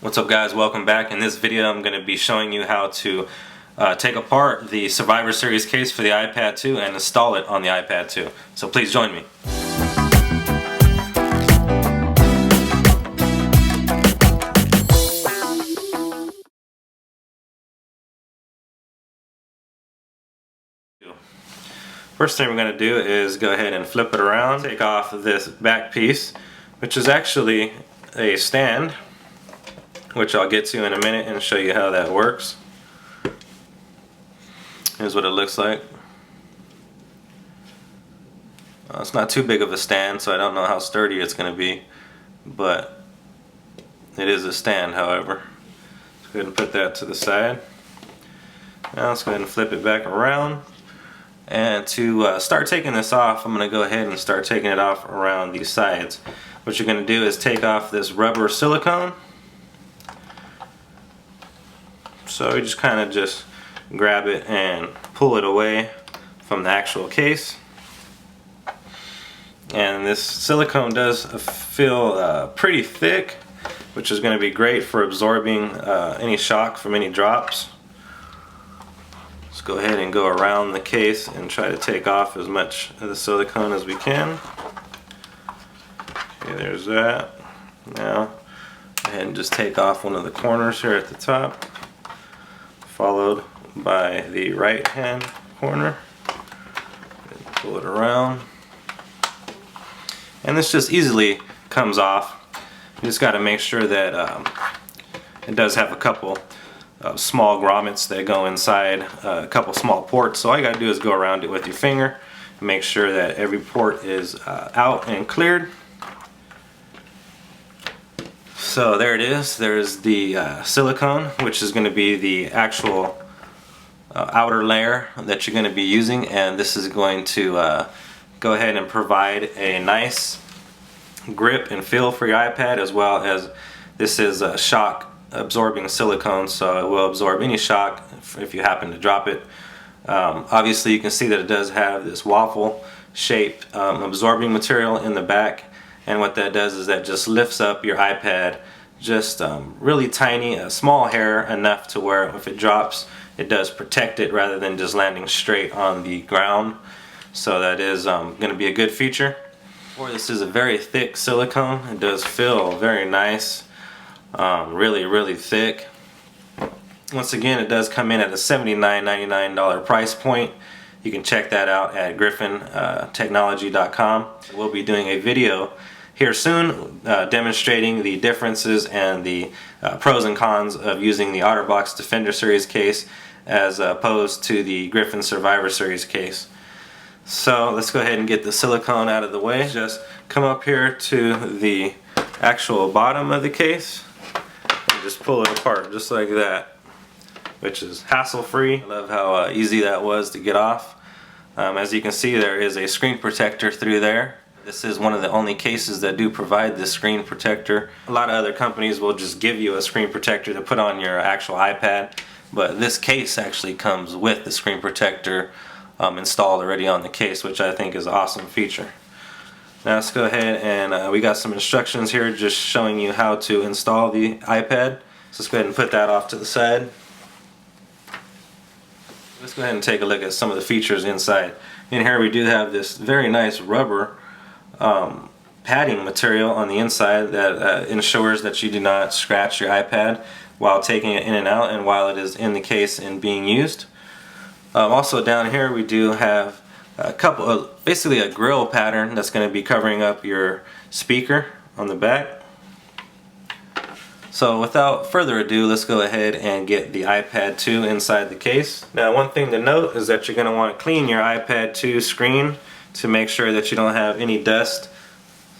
What's up guys, welcome back. In this video I'm going to be showing you how to take apart the Survivor Series case for the iPad 2 and install it on the iPad 2. So please join me. First thing we're going to do is go ahead and flip it around, take off this back piece, which is actually a stand, which I'll get to in a minute and show you how that works. Here's what it looks like. It's not too big of a stand, so I don't know how sturdy it's going to be, but it is a stand, however. Let's go ahead and put that to the side. Now let's go ahead and flip it back around. And to start taking this off, I'm going to go ahead and start taking it off around these sides. What you're going to do is take off this rubber silicone. So you just kind of just grab it and pull it away from the actual case. And this silicone does feel pretty thick, which is going to be great for absorbing any shock from any drops. Let's go ahead and go around the case and try to take off as much of the silicone as we can. Okay, there's that. Now go ahead and just take off one of the corners here at the top, followed by the right hand corner. Pull it around, and this just easily comes off. You just got to make sure that it does have a couple small grommets that go inside, a couple small ports. So all you got to do is go around it with your finger and make sure that every port is out and cleared. So there it is. There's the silicone, which is going to be the actual outer layer that you're going to be using, and this is going to go ahead and provide a nice grip and feel for your iPad, as well as this is a shock absorbing silicone, so it will absorb any shock if you happen to drop it. Obviously you can see that it does have this waffle shaped absorbing material in the back, and what that does is that just lifts up your iPad just really tiny, a small hair, enough to where if it drops it does protect it rather than just landing straight on the ground. So that is going to be a good feature. This is a very thick silicone. It does feel very nice. Really thick. Once again, it does come in at a $79.99 price point. You can check that out at griffintechnology.com. We'll be doing a video here soon demonstrating the differences and the pros and cons of using the OtterBox Defender Series case as opposed to the Griffin Survivor Series case. So let's go ahead and get the silicone out of the way. Just come up here to the actual bottom of the case and just pull it apart just like that, which is hassle-free. I love how easy that was to get off. As you can see, there is a screen protector through there. This is one of the only cases that do provide this screen protector. A lot of other companies will just give you a screen protector to put on your actual iPad, but this case actually comes with the screen protector installed already on the case, which I think is an awesome feature. Now let's go ahead and we got some instructions here just showing you how to install the iPad. So let's go ahead and put that off to the side. Let's go ahead and take a look at some of the features inside. In here we do have this very nice rubber padding material on the inside that ensures that you do not scratch your iPad while taking it in and out and while it is in the case and being used. Also down here we do have a couple of, basically a grill pattern that's going to be covering up your speaker on the back. So without further ado, let's go ahead and get the iPad 2 inside the case. Now one thing to note is that you're going to want to clean your iPad 2 screen to make sure that you don't have any dust.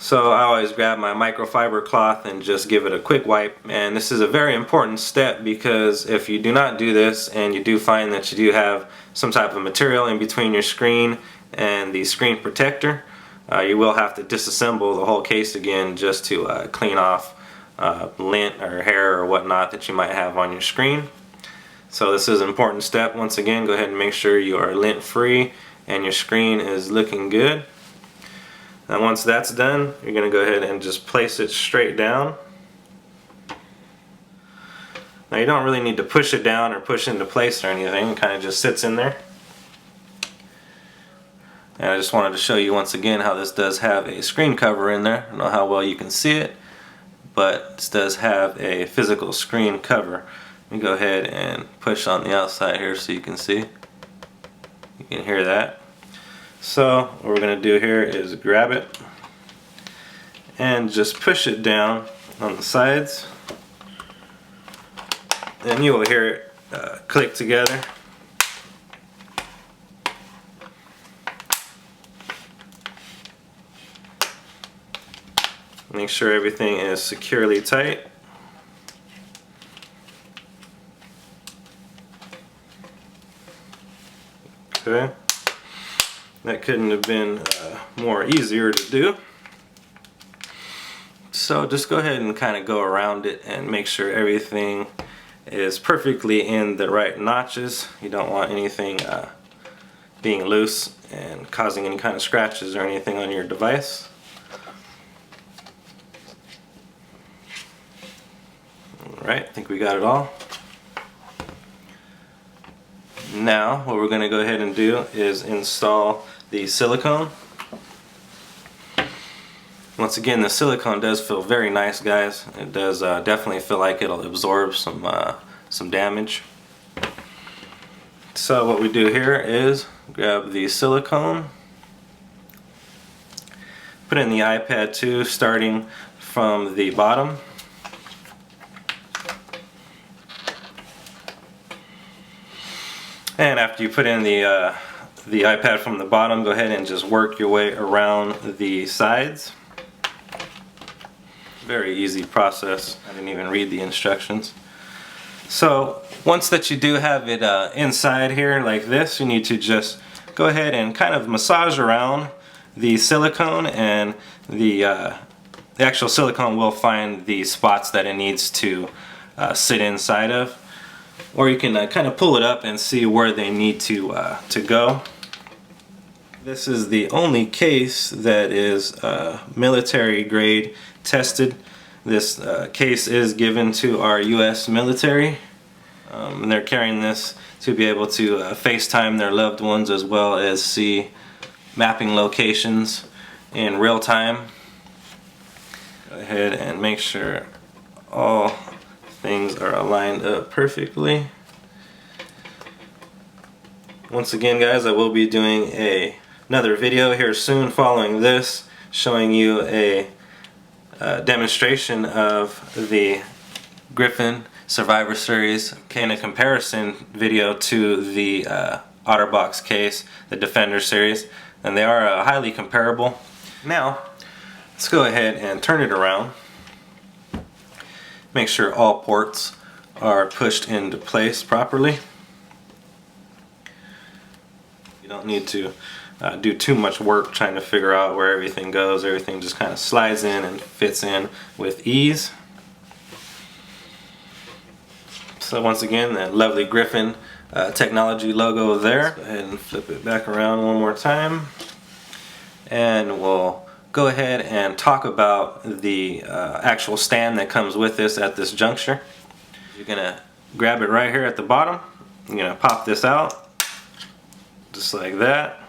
So I always grab my microfiber cloth and just give it a quick wipe. And this is a very important step, because if you do not do this and you do find that you do have some type of material in between your screen and the screen protector, you will have to disassemble the whole case again just to clean off lint or hair or whatnot that you might have on your screen. So this is an important step. Once again, go ahead and make sure you are lint free and your screen is looking good. Now once that's done, you're going to go ahead and just place it straight down. Now you don't really need to push it down or push into place or anything. It kind of just sits in there. And I just wanted to show you once again how this does have a screen cover in there. I don't know how well you can see it, but this does have a physical screen cover. Let me go ahead and push on the outside here so you can see. You can hear that. So what we're going to do here is grab it and just push it down on the sides, and you will hear it click together. Make sure everything is securely tight. Okay, that couldn't have been more easier to do. So just go ahead and kind of go around it and make sure everything is perfectly in the right notches. You don't want anything being loose and causing any kind of scratches or anything on your device. Alright, I think we got it all. Now what we're going to go ahead and do is install the silicone. Once again, the silicone does feel very nice, guys. It does definitely feel like it'll absorb some damage. So what we do here is grab the silicone, put in the iPad 2 starting from the bottom. And after you put in the iPad from the bottom, go ahead and just work your way around the sides. Very easy process. I didn't even read the instructions. So once that you do have it inside here like this, you need to just go ahead and kind of massage around the silicone, and the actual silicone will find the spots that it needs to sit inside of. Or you can kind of pull it up and see where they need to go. This is the only case that is military grade tested. This case is given to our US military, and they're carrying this to be able to FaceTime their loved ones as well as see mapping locations in real time. Go ahead and make sure all things are aligned up perfectly. Once again, guys, I will be doing another video here soon following this, showing you a demonstration of the Griffin Survivor Series and a comparison video to the OtterBox case, the Defender series, and they are highly comparable. Now, let's go ahead and turn it around. Make sure all ports are pushed into place properly. You don't need to do too much work trying to figure out where everything goes. Everything just kind of slides in and fits in with ease. So once again, that lovely Griffin technology logo there. Go ahead and flip it back around one more time, and we'll go ahead and talk about the actual stand that comes with this at this juncture. You're gonna grab it right here at the bottom. You're gonna pop this out just like that.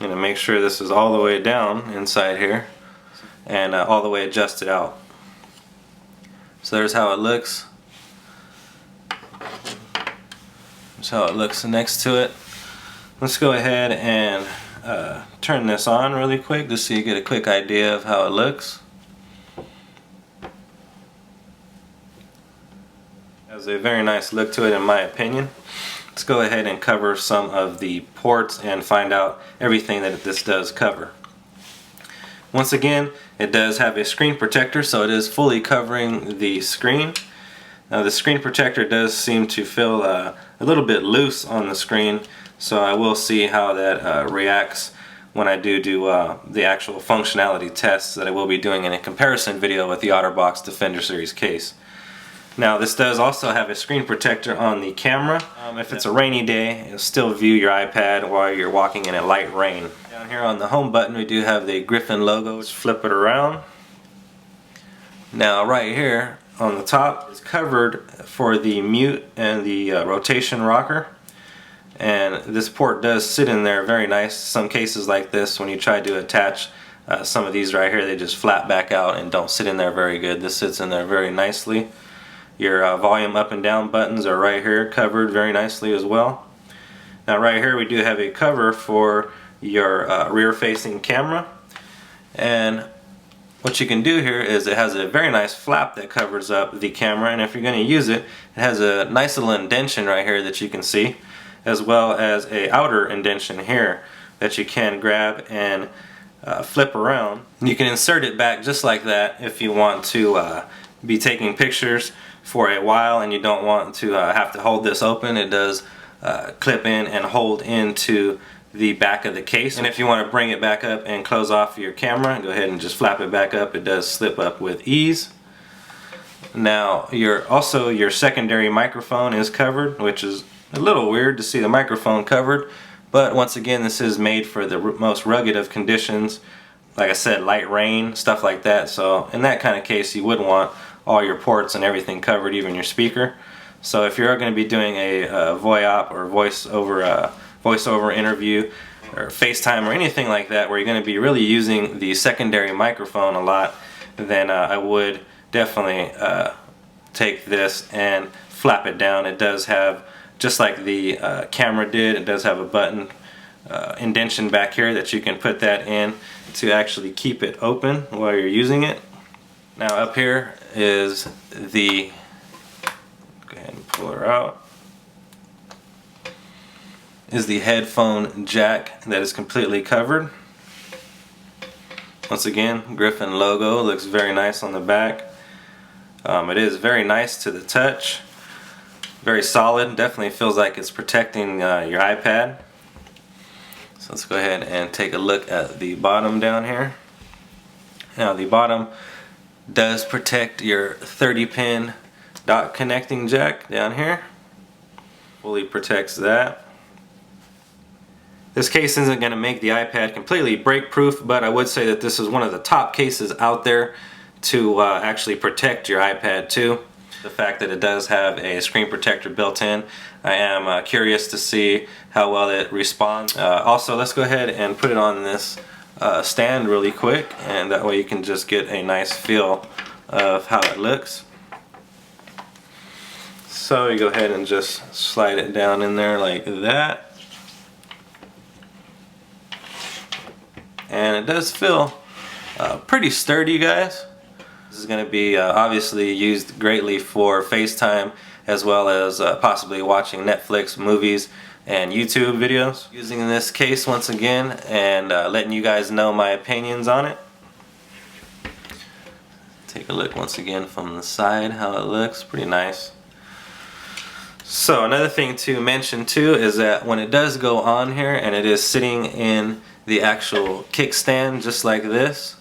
I'm gonna make sure this is all the way down inside here and all the way adjusted out. So there's how it looks. That's how it looks next to it. Let's go ahead and turn this on really quick just so you get a quick idea of how it looks. It has a very nice look to it in my opinion. Let's go ahead and cover some of the ports and find out everything that this does cover. Once again, it does have a screen protector, so it is fully covering the screen. Now the screen protector does seem to feel a little bit loose on the screen, so I will see how that reacts when I do the actual functionality tests that I will be doing in a comparison video with the OtterBox Defender Series case. Now this does also have a screen protector on the camera. If it's a rainy day, it'll still view your iPad while you're walking in a light rain. Down here on the home button we do have the Griffin logo. Let's flip it around. Now right here on the top is covered for the mute and the rotation rocker, and this port does sit in there very nice. Some cases like this, when you try to attach some of these right here, they just flap back out and don't sit in there very good. This sits in there very nicely. Your volume up and down buttons are right here, covered very nicely as well. Now right here we do have a cover for your rear facing camera, and what you can do here is it has a very nice flap that covers up the camera, and if you're going to use it, it has a nice little indentation right here that you can see, as well as a outer indentation here that you can grab and flip around. You can insert it back just like that if you want to be taking pictures for a while and you don't want to have to hold this open. It does clip in and hold into the back of the case, and if you want to bring it back up and close off your camera, go ahead and just flap it back up. It does slip up with ease. Now your secondary microphone is covered, which is a little weird to see the microphone covered, but once again, this is made for the most rugged of conditions, like I said, light rain, stuff like that. So in that kind of case, you would want all your ports and everything covered, even your speaker. So if you're going to be doing a VoIP or voiceover interview or FaceTime or anything like that, where you're going to be really using the secondary microphone a lot, then I would definitely take this and flap it down. It does have, just like the camera did, it does have a button indentation back here that you can put that in to actually keep it open while you're using it. Now up here is the, go ahead and pull her out, is the headphone jack that is completely covered. Once again, Griffin logo looks very nice on the back. It is very nice to the touch, very solid, definitely feels like it's protecting your iPad. So let's go ahead and take a look at the bottom down here. Now the bottom does protect your 30-pin dot connecting jack down here. Fully protects that. This case isn't going to make the iPad completely break-proof, but I would say that this is one of the top cases out there to actually protect your iPad too. The fact that it does have a screen protector built in, I am curious to see how well it responds. Also, let's go ahead and put it on this stand really quick, and that way you can just get a nice feel of how it looks. So you go ahead and just slide it down in there like that. And it does feel pretty sturdy, guys. This is going to be obviously used greatly for FaceTime, as well as possibly watching Netflix movies and YouTube videos. Using this case once again and letting you guys know my opinions on it. Take a look once again from the side how it looks. Pretty nice. So another thing to mention too is that when it does go on here and it is sitting in the actual kickstand just like this,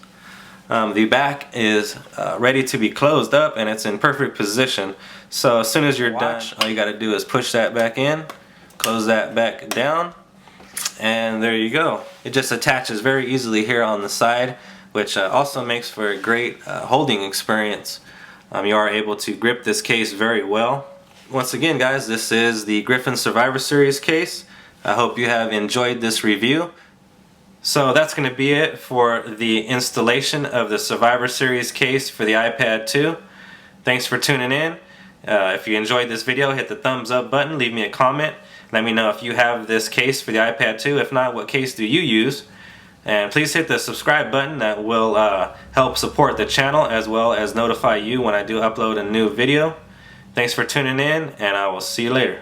the back is ready to be closed up and it's in perfect position. So as soon as you're done, all you got to do is push that back in, close that back down, and there you go. It just attaches very easily here on the side, which also makes for a great holding experience. You are able to grip this case very well. Once again, guys, this is the Griffin Survivor Series case. I hope you have enjoyed this review. So that's going to be it for the installation of the Survivor Series case for the iPad 2. Thanks for tuning in. If you enjoyed this video, hit the thumbs up button, leave me a comment. Let me know if you have this case for the iPad 2. If not, what case do you use? And please hit the subscribe button. That will help support the channel as well as notify you when I do upload a new video. Thanks for tuning in, and I will see you later.